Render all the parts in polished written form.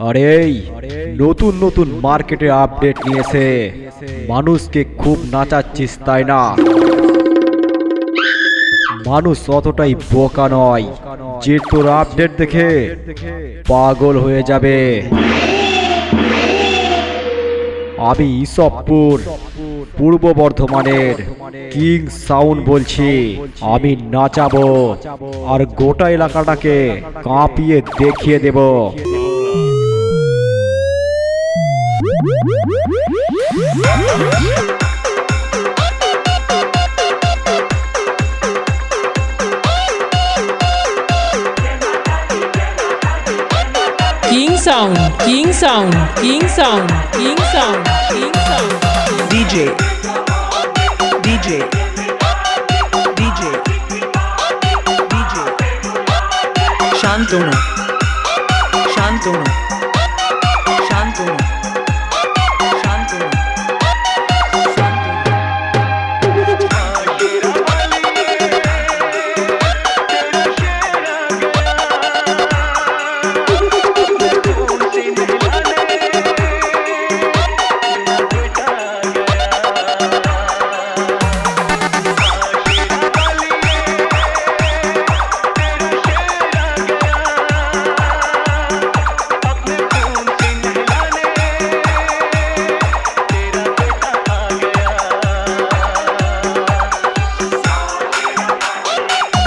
আরে নতুন নতুন মার্কেটে আপডেট নিয়েছে, মানুষকে খুব নাচাচ্ছিস তাই না? মানুষ অতটাই বোকা নয় যে তোর আপডেট দেখে পাগল হয়ে যাবে। আমি ইসবপুর পূর্ব বর্ধমানের কিং সাউন্ড বলছি। আমি নাচাবো আর গোটা এলাকাটাকে কাঁপিয়ে দেখিয়ে দেব। King Sound, King Sound, King Sound, King Sound, King Sound. DJ, DJ, DJ, DJ. Shantanu, Shantanu, Shantanu, Shantanu.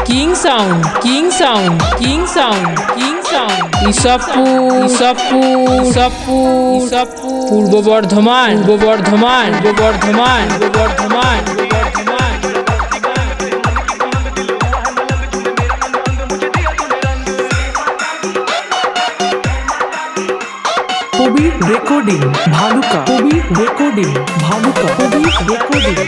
King Sound, King Sound, King Sound, King Sound. Isabpur, পূর্ব বর্ধমান, পূর্ব বর্ধমান, পূর্ব বর্ধমান, পূর্ব বর্ধমান, পূর্ব বর্ধমান। কবির রেকর্ডিং ভালুকা, কবির রেকর্ডিং ভালুকা, কবির রেকর্ডিং